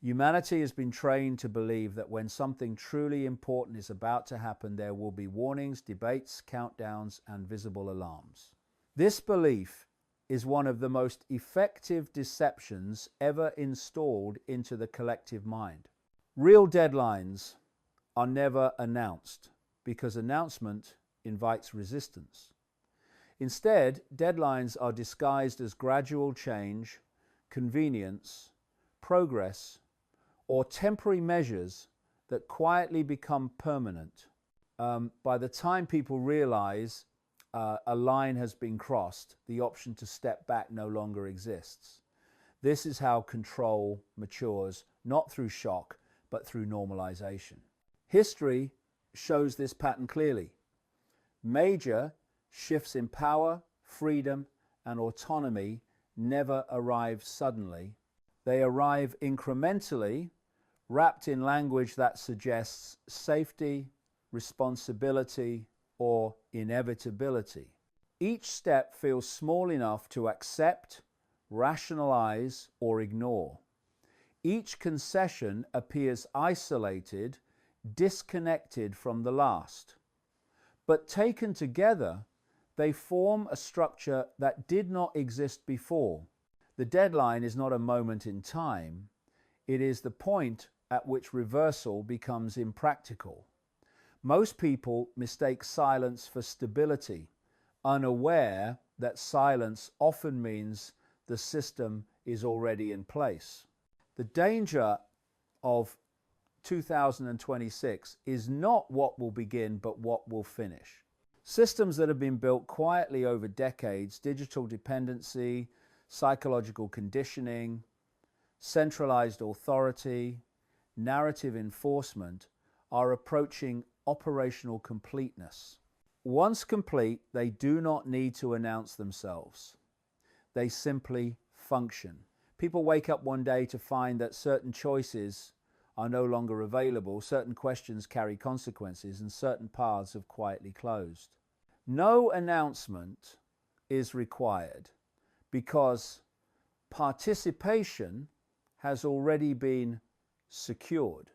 Humanity has been trained to believe that when something truly important is about to happen, there will be warnings, debates, countdowns, and visible alarms. This belief is one of the most effective deceptions ever installed into the collective mind. Real deadlines are never announced because announcement invites resistance. Instead, deadlines are disguised as gradual change, convenience, progress, or temporary measures that quietly become permanent. By the time people realize a line has been crossed, the option to step back no longer exists. This is how control matures, not through shock, but through normalization. History shows this pattern clearly. Major shifts in power, freedom, and autonomy never arrive suddenly. They arrive incrementally, wrapped in language that suggests safety, responsibility, or inevitability. Each step feels small enough to accept, rationalize, or ignore. Each concession appears isolated, disconnected from the last. But taken together, they form a structure that did not exist before. The deadline is not a moment in time. It is the point at which reversal becomes impractical. Most people mistake silence for stability, unaware that silence often means the system is already in place. The danger of 2026 is not what will begin, but what will finish. Systems that have been built quietly over decades, digital dependency, psychological conditioning, centralized authority, narrative enforcement, are approaching operational completeness. Once complete, they do not need to announce themselves. They simply function. People wake up one day to find that certain choices are no longer available, certain questions carry consequences, and certain paths have quietly closed. No announcement is required because participation has already been secured.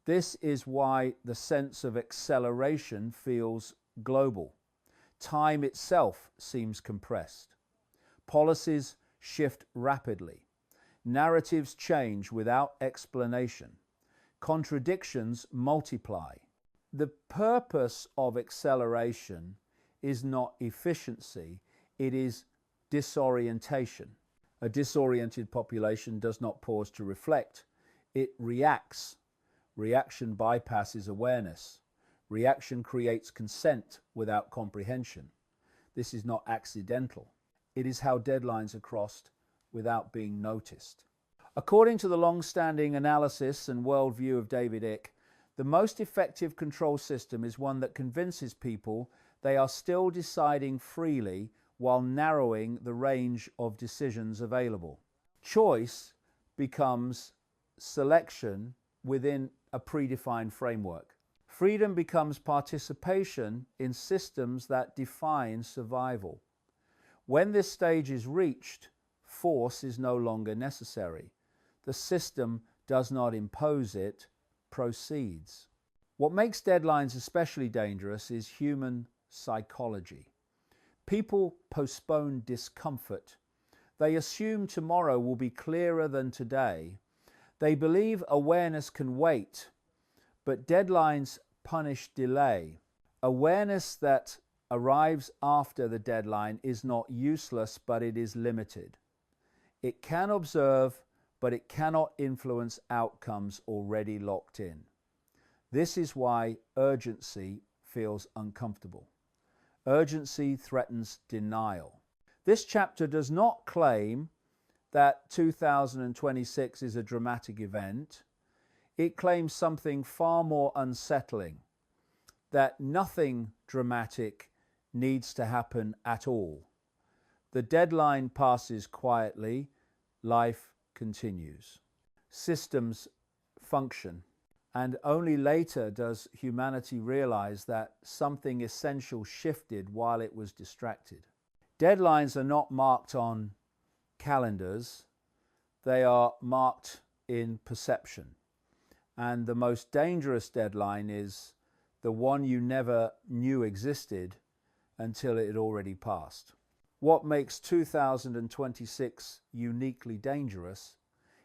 This is why the sense of acceleration feels global. Time itself seems compressed. Policies shift rapidly. Narratives change without explanation. Contradictions multiply. The purpose of acceleration is not efficiency, it is disorientation. A disoriented population does not pause to reflect, it reacts. Reaction bypasses awareness. Reaction creates consent without comprehension. This is not accidental. It is how deadlines are crossed without being noticed. According to the long-standing analysis and worldview of David Icke, the most effective control system is one that convinces people they are still deciding freely while narrowing the range of decisions available. Choice becomes selection within a predefined framework. Freedom becomes participation in systems that define survival. When this stage is reached, force is no longer necessary. The system does not impose it, proceeds. What makes deadlines especially dangerous is human psychology. People postpone discomfort. They assume tomorrow will be clearer than today. They believe awareness can wait, but deadlines punish delay. Awareness that arrives after the deadline is not useless, but it is limited. It can observe, but it cannot influence outcomes already locked in. This is why urgency feels uncomfortable. Urgency threatens denial. This chapter does not claim that 2026 is a dramatic event. It claims something far more unsettling, that nothing dramatic needs to happen at all. The deadline passes quietly, life continues. Systems function, and only later does humanity realize that something essential shifted while it was distracted. Deadlines are not marked on calendars, they are marked in perception. And the most dangerous deadline is the one you never knew existed until it had already passed. What makes 2026 uniquely dangerous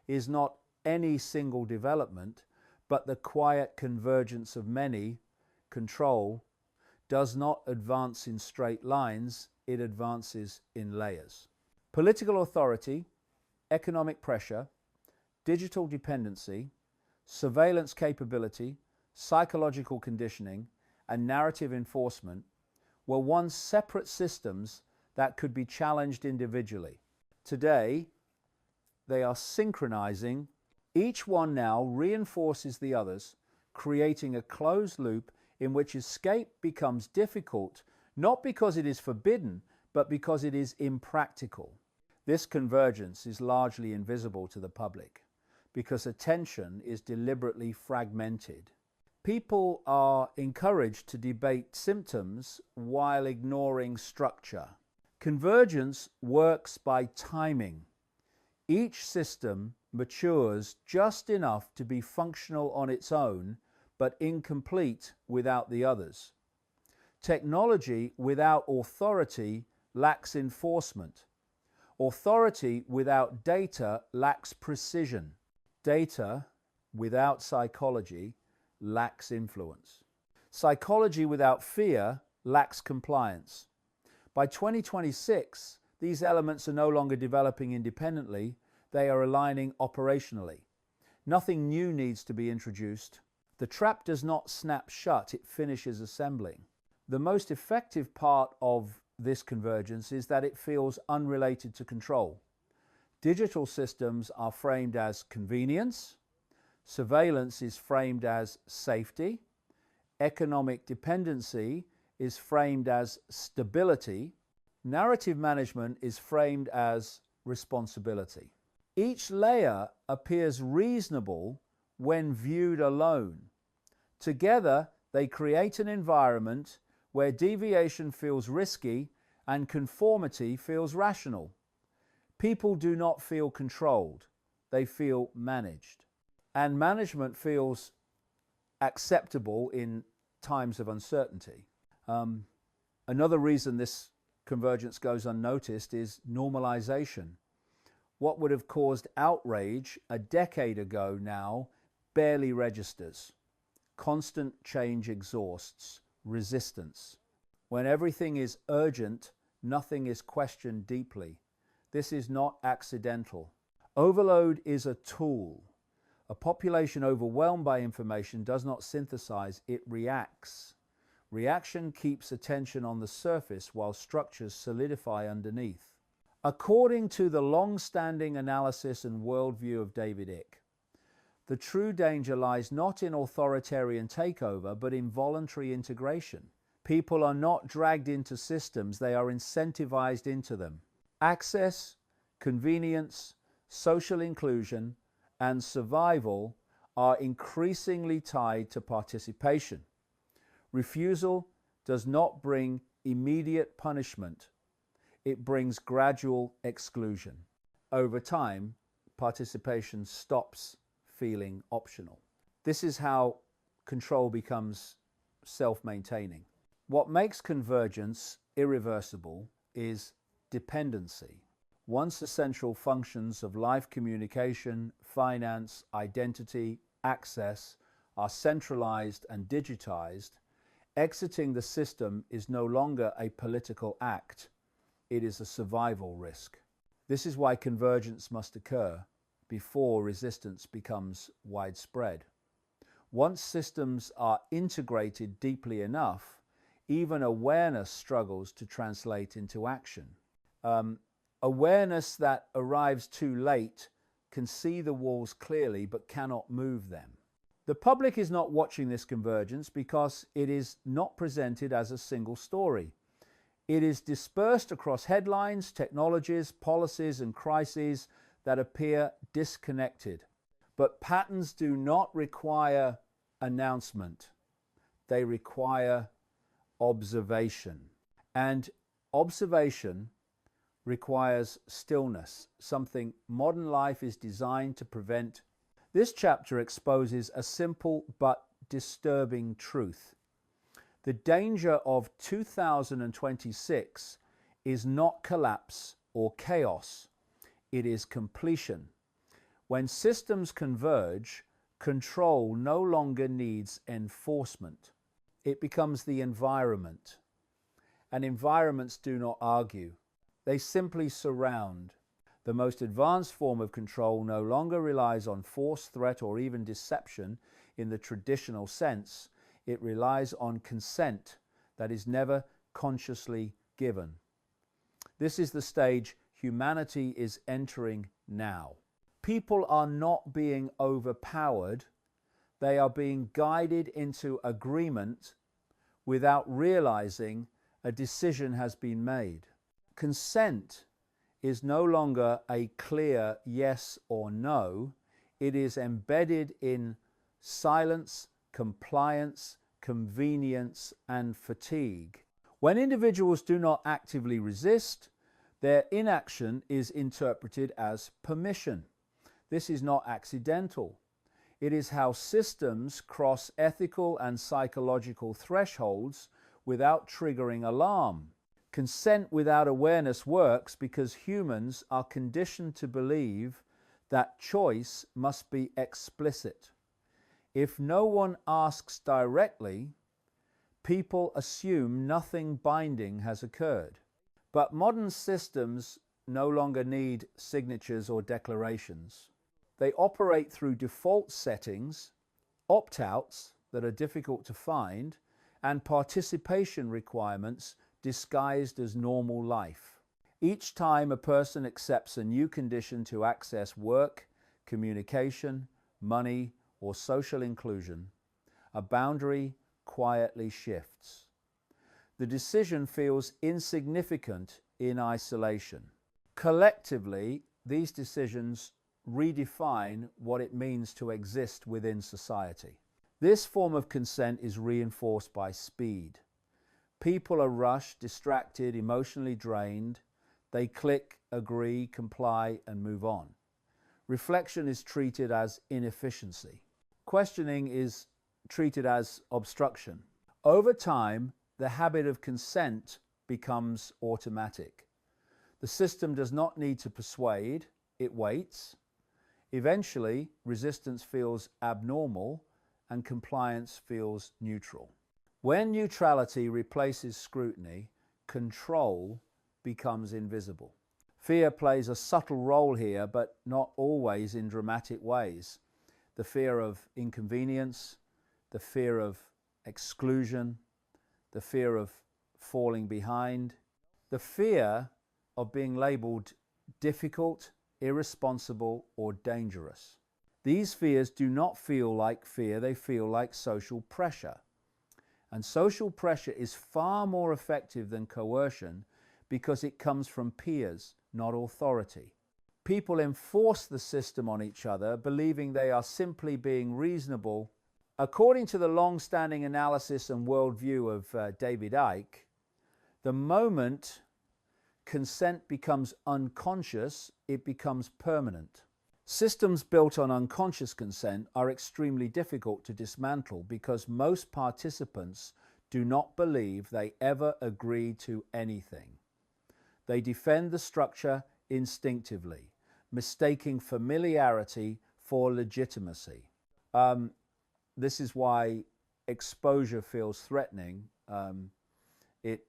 is not any single development, but the quiet convergence of many. Control does not advance in straight lines, it advances in layers. Political authority, economic pressure, digital dependency, surveillance capability, psychological conditioning, and narrative enforcement were once separate systems that could be challenged individually. Today, they are synchronizing. Each one now reinforces the others, creating a closed loop in which escape becomes difficult, not because it is forbidden, but because it is impractical. This convergence is largely invisible to the public because attention is deliberately fragmented. People are encouraged to debate symptoms while ignoring structure. Convergence works by timing. Each system matures just enough to be functional on its own, but incomplete without the others. Technology without authority lacks enforcement. Authority without data lacks precision. Data without psychology lacks influence. Psychology without fear lacks compliance. By 2026, these elements are no longer developing independently, they are aligning operationally. Nothing new needs to be introduced. The trap does not snap shut, it finishes assembling. The most effective part of this convergence is that it feels unrelated to control. Digital systems are framed as convenience, surveillance is framed as safety, economic dependency is framed as stability, narrative management is framed as responsibility. Each layer appears reasonable when viewed alone. Together, they create an environment where deviation feels risky and conformity feels rational. People do not feel controlled, they feel managed. And management feels acceptable in times of uncertainty. Another reason this convergence goes unnoticed is normalization. What would have caused outrage a decade ago now barely registers. Constant change exhausts resistance. When everything is urgent, nothing is questioned deeply. This is not accidental. Overload is a tool. A population overwhelmed by information does not synthesize, it reacts. Reaction keeps attention on the surface while structures solidify underneath. According to the long-standing analysis and worldview of David Icke, the true danger lies not in authoritarian takeover, but in voluntary integration. People are not dragged into systems, they are incentivized into them. Access, convenience, social inclusion, and survival are increasingly tied to participation. Refusal does not bring immediate punishment. It brings gradual exclusion. Over time, participation stops feeling optional. This is how control becomes self-maintaining. What makes convergence irreversible is dependency. Once essential functions of life communication, finance, identity, access are centralized and digitized, exiting the system is no longer a political act. It is a survival risk. This is why convergence must occur before resistance becomes widespread. Once systems are integrated deeply enough, even awareness struggles to translate into action. Awareness that arrives too late can see the walls clearly but cannot move them. The public is not watching this convergence because it is not presented as a single story. It is dispersed across headlines, technologies, policies, and crises that appear disconnected. But patterns do not require announcement. They require observation. And observation requires stillness, something modern life is designed to prevent. This chapter exposes a simple but disturbing truth. The danger of 2026 is not collapse or chaos. It is completion. When systems converge, control no longer needs enforcement. It becomes the environment. And environments do not argue. They simply surround. The most advanced form of control no longer relies on force, threat, or even deception in the traditional sense. It relies on consent that is never consciously given. This is the stage humanity is entering now. People are not being overpowered. They are being guided into agreement without realizing a decision has been made. Consent is no longer a clear yes or no. It is embedded in silence, compliance, convenience, and fatigue. When individuals do not actively resist, their inaction is interpreted as permission. This is not accidental. It is how systems cross ethical and psychological thresholds without triggering alarm. Consent without awareness works because humans are conditioned to believe that choice must be explicit. If no one asks directly, people assume nothing binding has occurred. But modern systems no longer need signatures or declarations. They operate through default settings, opt-outs that are difficult to find, and participation requirements disguised as normal life. Each time a person accepts a new condition to access work, communication, money, or social inclusion, a boundary quietly shifts. The decision feels insignificant in isolation. Collectively, these decisions redefine what it means to exist within society. This form of consent is reinforced by speed. People are rushed, distracted, emotionally drained. They click, agree, comply, and move on. Reflection is treated as inefficiency. Questioning is treated as obstruction. Over time, the habit of consent becomes automatic. The system does not need to persuade, it waits. Eventually, resistance feels abnormal and compliance feels neutral. When neutrality replaces scrutiny, control becomes invisible. Fear plays a subtle role here, but not always in dramatic ways. The fear of inconvenience, the fear of exclusion, the fear of falling behind, the fear of being labeled difficult, irresponsible, or dangerous. These fears do not feel like fear, they feel like social pressure. And social pressure is far more effective than coercion because it comes from peers, not authority. People enforce the system on each other, believing they are simply being reasonable. According to the long-standing analysis and worldview of David Icke, the moment consent becomes unconscious, it becomes permanent. Systems built on unconscious consent are extremely difficult to dismantle because most participants do not believe they ever agreed to anything. They defend the structure instinctively, mistaking familiarity for legitimacy. This is why exposure feels threatening. It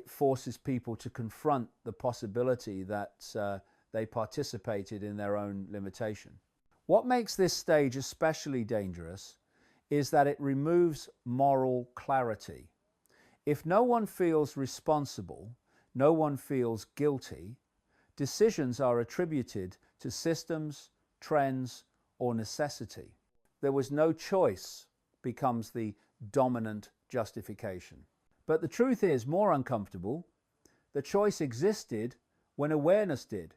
forces people to confront the possibility that they participated in their own limitation. What makes this stage especially dangerous is that it removes moral clarity. If no one feels responsible, no one feels guilty, decisions are attributed to systems, trends, or necessity. There was no choice becomes the dominant justification. But the truth is more uncomfortable. The choice existed when awareness did.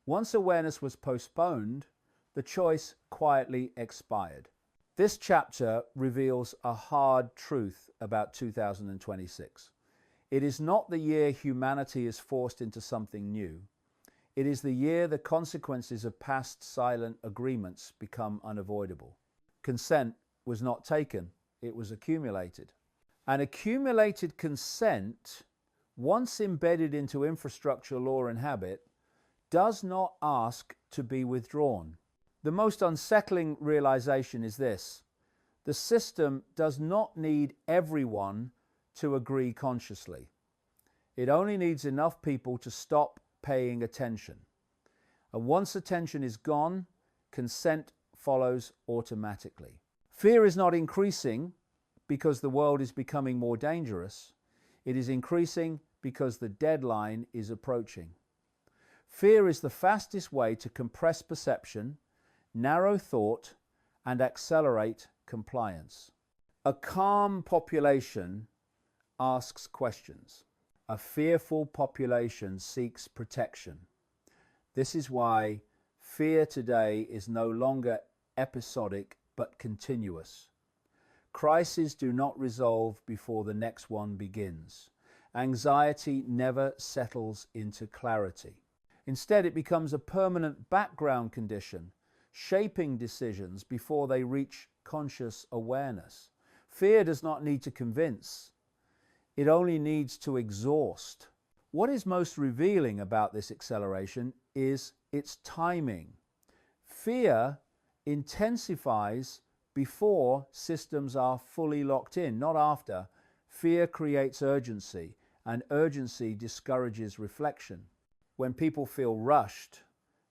Once awareness was postponed, the choice quietly expired. This chapter reveals a hard truth about 2026. It is not the year humanity is forced into something new. It is the year the consequences of past silent agreements become unavoidable. Consent was not taken, it was accumulated. And accumulated consent, once embedded into infrastructure, law, and habit, does not ask to be withdrawn. The most unsettling realization is this: the system does not need everyone to agree consciously. It only needs enough people to stop paying attention. And once attention is gone, consent follows automatically. Fear is not increasing because the world is becoming more dangerous. It is increasing because the deadline is approaching. Fear is the fastest way to compress perception, narrow thought, and accelerate compliance. A calm population asks questions. A fearful population seeks protection. This is why fear today is no longer episodic but continuous. Crises do not resolve before the next one begins. Anxiety never settles into clarity. Instead, it becomes a permanent background condition, shaping decisions before they reach conscious awareness. Fear does not need to convince. It only needs to exhaust. What is most revealing about this acceleration is its timing. Fear intensifies before systems are fully locked in, not after. Fear creates urgency, and urgency discourages reflection. When people feel rushed,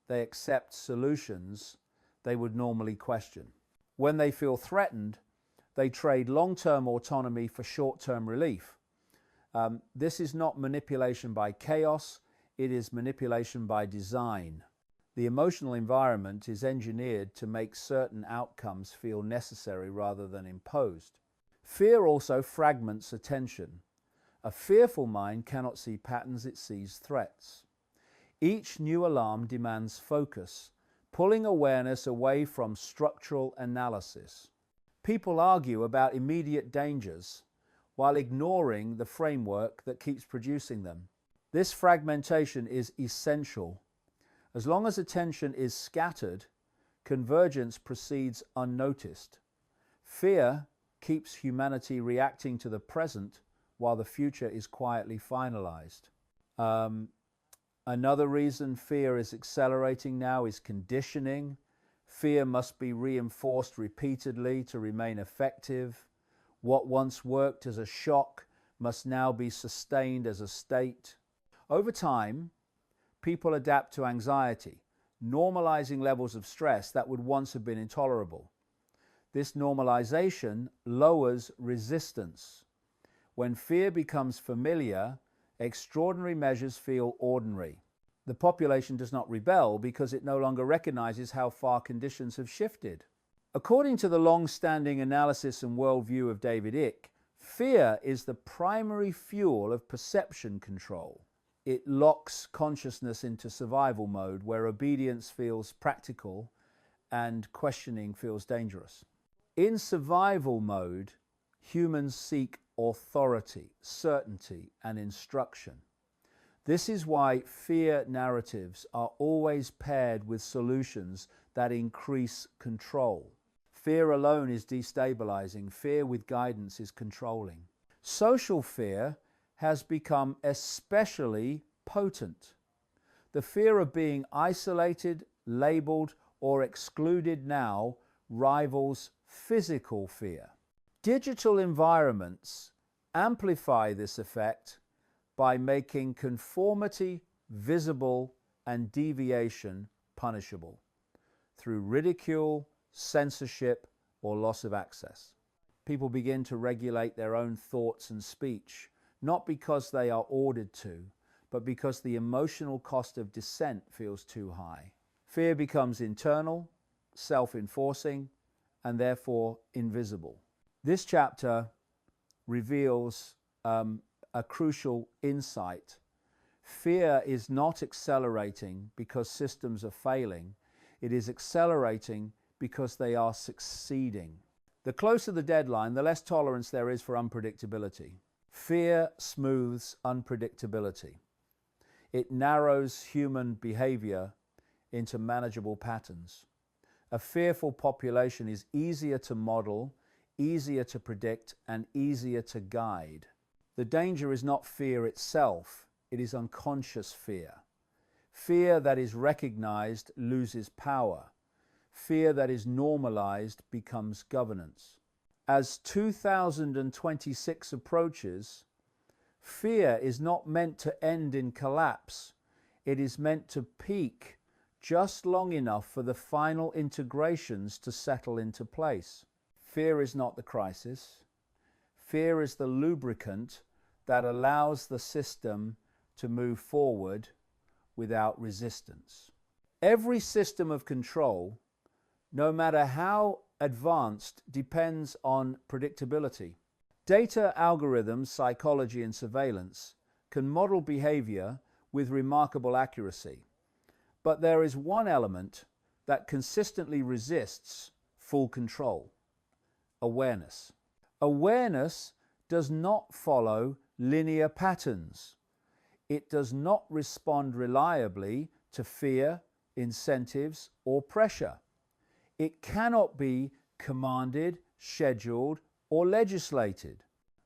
they accept solutions they would normally question. When they feel threatened, they trade long-term autonomy for short-term relief. This is not manipulation by chaos, it is manipulation by design. The emotional environment is engineered to make certain outcomes feel necessary rather than imposed. Fear also fragments attention. A fearful mind cannot see patterns, it sees threats. Each new alarm demands focus, pulling awareness away from structural analysis. People argue about immediate dangers while ignoring the framework that keeps producing them. This fragmentation is essential. As long as attention is scattered, convergence proceeds unnoticed. Fear keeps humanity reacting to the present while the future is quietly finalized. Another reason fear is accelerating now is conditioning. Fear must be reinforced repeatedly to remain effective. What once worked as a shock must now be sustained as a state. Over time, people adapt to anxiety, normalizing levels of stress that would once have been intolerable. This normalization lowers resistance. When fear becomes familiar, extraordinary measures feel ordinary. The population does not rebel because it no longer recognizes how far conditions have shifted. According to the long-standing analysis and worldview of David Icke, fear is the primary fuel of perception control. It locks consciousness into survival mode, where obedience feels practical and questioning feels dangerous. In survival mode, humans seek authority, certainty, and instruction. This is why fear narratives are always paired with solutions that increase control. Fear alone is destabilizing. Fear with guidance is controlling. Social fear has become especially potent. The fear of being isolated, labeled, or excluded now rivals physical fear. Digital environments amplify this effect by making conformity visible and deviation punishable through ridicule, censorship, or loss of access. People begin to regulate their own thoughts and speech, not because they are ordered to, but because the emotional cost of dissent feels too high. Fear becomes internal, self-enforcing, and therefore invisible. This chapter reveals a crucial insight. Fear is not accelerating because systems are failing. It is accelerating because they are succeeding. The closer the deadline, the less tolerance there is for unpredictability. Fear smooths unpredictability. It narrows human behavior into manageable patterns. A fearful population is easier to model, easier to predict, and easier to guide. The danger is not fear itself, it is unconscious fear. Fear that is recognized loses power. Fear that is normalized becomes governance. As 2026 approaches, fear is not meant to end in collapse. It is meant to peak just long enough for the final integrations to settle into place. Fear is not the crisis. Fear is the lubricant that allows the system to move forward without resistance. Every system of control, no matter how advanced, depends on predictability. Data, algorithms, psychology, and surveillance can model behavior with remarkable accuracy. But there is one element that consistently resists full control: awareness. Awareness does not follow linear patterns. It does not respond reliably to fear, incentives, or pressure. It cannot be commanded, scheduled, or legislated.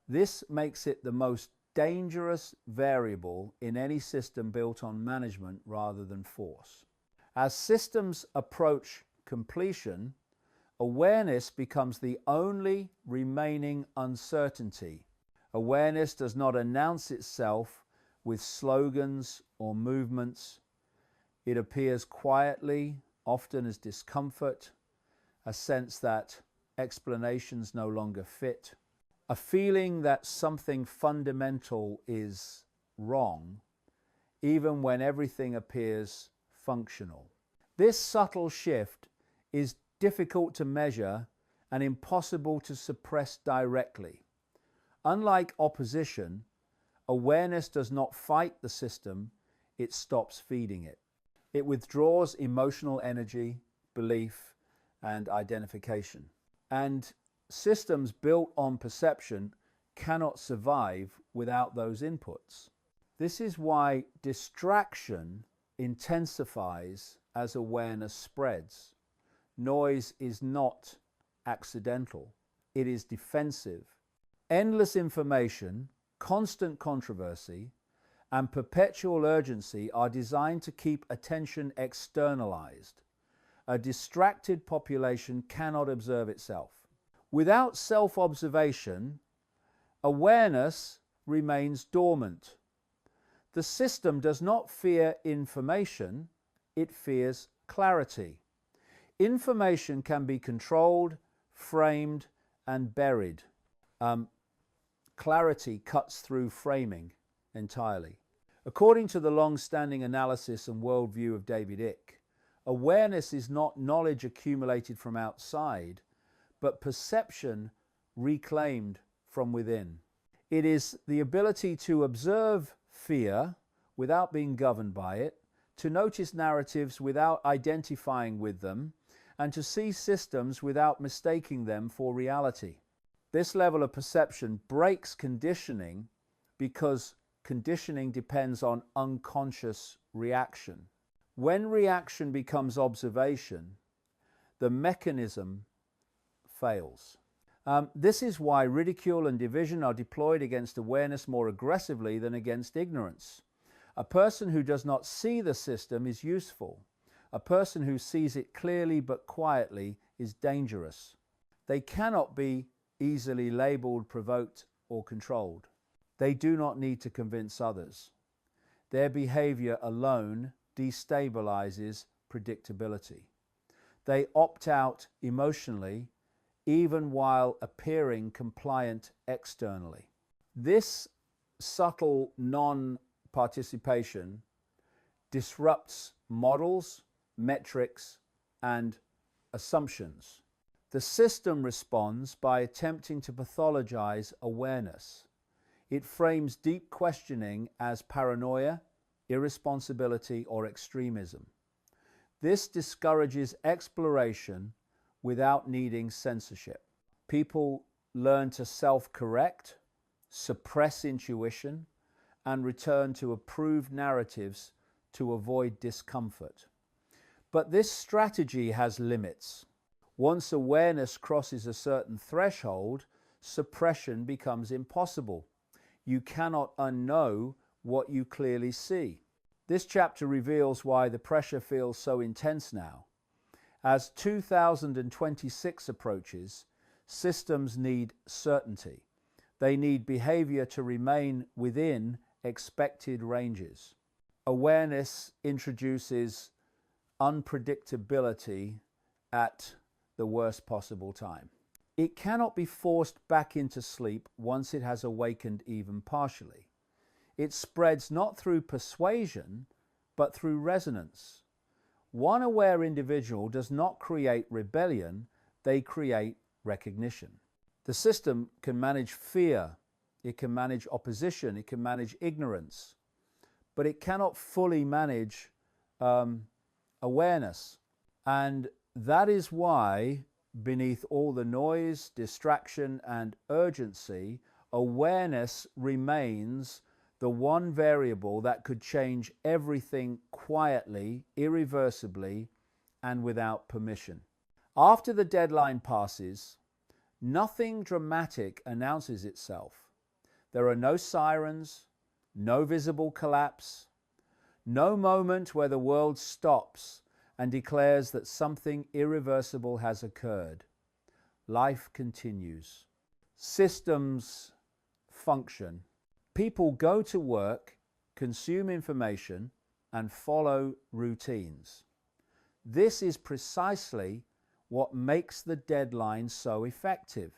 This makes it the most dangerous variable in any system built on management rather than force. As systems approach completion, awareness becomes the only remaining uncertainty. Awareness does not announce itself with slogans or movements. It appears quietly, often as discomfort, a sense that explanations no longer fit, a feeling that something fundamental is wrong, even when everything appears functional. This subtle shift is difficult to measure and impossible to suppress directly. Unlike opposition, awareness does not fight the system, it stops feeding it. It withdraws emotional energy, belief, and identification. And systems built on perception cannot survive without those inputs. This is why distraction intensifies as awareness spreads. Noise is not accidental, it is defensive. Endless information, constant controversy, and perpetual urgency are designed to keep attention externalized. A distracted population cannot observe itself. Without self-observation, awareness remains dormant. The system does not fear information, it fears clarity. Information can be controlled, framed, and buried. Clarity cuts through framing entirely. According to the long-standing analysis and worldview of David Icke, awareness is not knowledge accumulated from outside, but perception reclaimed from within. It is the ability to observe fear without being governed by it, to notice narratives without identifying with them, and to see systems without mistaking them for reality. This level of perception breaks conditioning because conditioning depends on unconscious reaction. When reaction becomes observation, the mechanism fails. This is why ridicule and division are deployed against awareness more aggressively than against ignorance. A person who does not see the system is useful. A person who sees it clearly but quietly is dangerous. They cannot be easily labeled, provoked, or controlled. They do not need to convince others. Their behavior alone destabilizes predictability. They opt out emotionally, even while appearing compliant externally. This subtle non-participation disrupts models, metrics, and assumptions. The system responds by attempting to pathologize awareness. It frames deep questioning as paranoia, irresponsibility, or extremism. This discourages exploration without needing censorship. People learn to self-correct, suppress intuition, and return to approved narratives to avoid discomfort. But this strategy has limits. Once awareness crosses a certain threshold, suppression becomes impossible. You cannot unknow what you clearly see. This chapter reveals why the pressure feels so intense now. As 2026 approaches, systems need certainty. They need behavior to remain within expected ranges. Awareness introduces unpredictability at the worst possible time. It cannot be forced back into sleep once it has awakened even partially. It spreads not through persuasion, but through resonance. One aware individual does not create rebellion, they create recognition. The system can manage fear, it can manage opposition, it can manage ignorance, but it cannot fully manage awareness. And that is why, beneath all the noise, distraction, and urgency, awareness remains the one variable that could change everything quietly, irreversibly, and without permission. After the deadline passes, nothing dramatic announces itself. There are no sirens, no visible collapse, no moment where the world stops and declares that something irreversible has occurred. Life continues. Systems function. People go to work, consume information, and follow routines. This is precisely what makes the deadline so effective.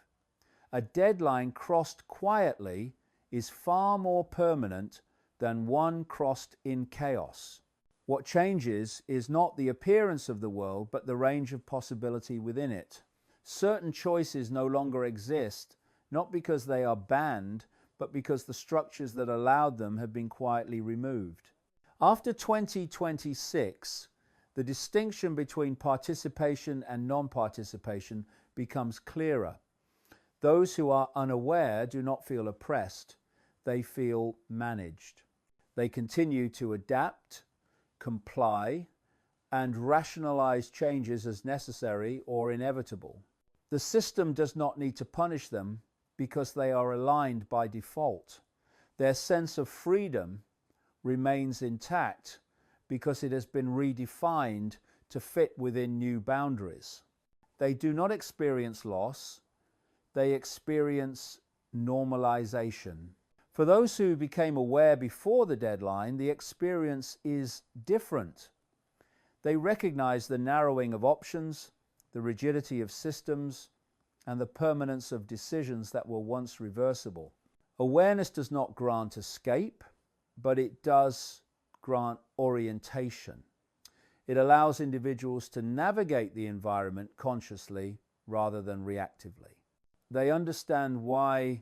A deadline crossed quietly is far more permanent than one crossed in chaos. What changes is not the appearance of the world, but the range of possibility within it. Certain choices no longer exist, not because they are banned, but because the structures that allowed them have been quietly removed. After 2026, the distinction between participation and non-participation becomes clearer. Those who are unaware do not feel oppressed, they feel managed. They continue to adapt, comply, and rationalize changes as necessary or inevitable. The system does not need to punish them because they are aligned by default. Their sense of freedom remains intact because it has been redefined to fit within new boundaries. They do not experience loss, they experience normalization. For those who became aware before the deadline, the experience is different. They recognize the narrowing of options, the rigidity of systems, and the permanence of decisions that were once reversible. Awareness does not grant escape, but it does grant orientation. It allows individuals to navigate the environment consciously rather than reactively. They understand why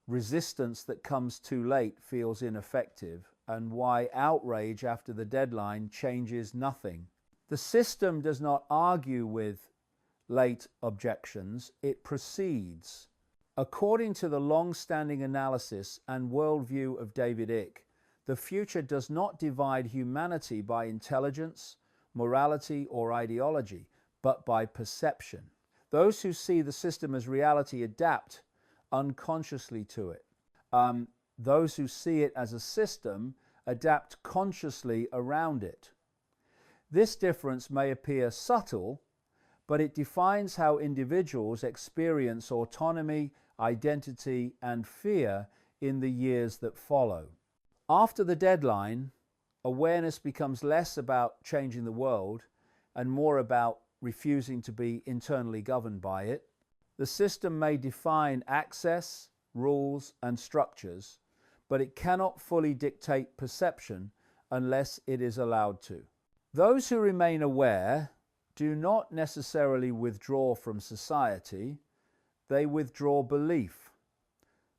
resistance that comes too late feels ineffective and why outrage after the deadline changes nothing. The system does not argue with late objections, it proceeds. According to the long-standing analysis and worldview of David Icke, the future does not divide humanity by intelligence, morality, or ideology, but by perception. Those who see the system as reality adapt unconsciously to it. Those who see it as a system adapt consciously around it. This difference may appear subtle, but it defines how individuals experience autonomy, identity, and fear in the years that follow. After the deadline, awareness becomes less about changing the world and more about refusing to be internally governed by it. The system may define access, rules, and structures, but it cannot fully dictate perception unless it is allowed to. Those who remain aware do not necessarily withdraw from society, they withdraw belief.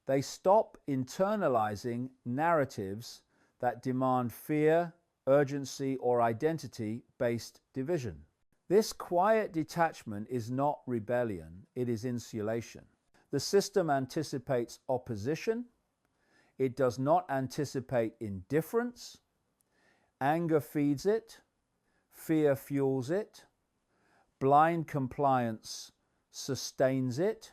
They stop internalizing narratives that demand fear, urgency, or identity-based division. This quiet detachment is not rebellion, it is insulation. The system anticipates opposition, It does not anticipate indifference. Anger feeds it. Fear fuels it. Blind compliance sustains it.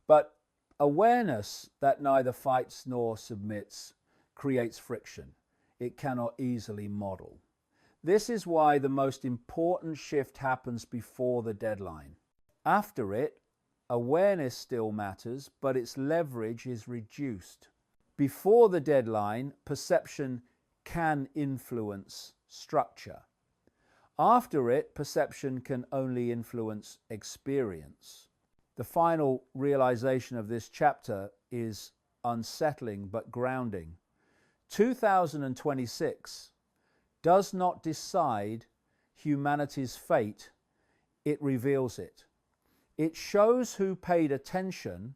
But awareness that neither fights nor submits creates friction. It cannot easily model. This is why the most important shift happens before the deadline. After it, awareness still matters, but its leverage is reduced. Before the deadline, perception can influence structure. After it, perception can only influence experience. The final realization of this chapter is unsettling but grounding. 2026 does not decide humanity's fate, it reveals it. It shows who paid attention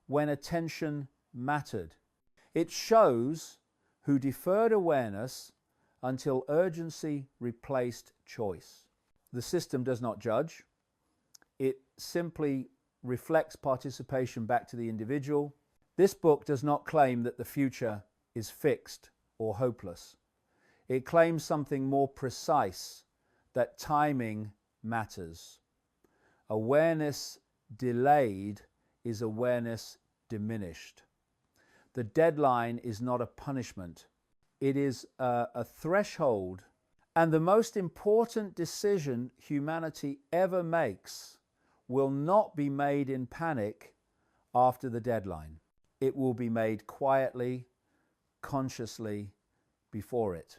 when attention mattered. It shows who deferred awareness until urgency replaced choice. The system does not judge. It simply reflects participation back to the individual. This book does not claim that the future is fixed or hopeless. It claims something more precise, that timing matters. Awareness delayed is awareness diminished. The deadline is not a punishment. It is a threshold. And the most important decision humanity ever makes will not be made in panic after the deadline. It will be made quietly, consciously before it.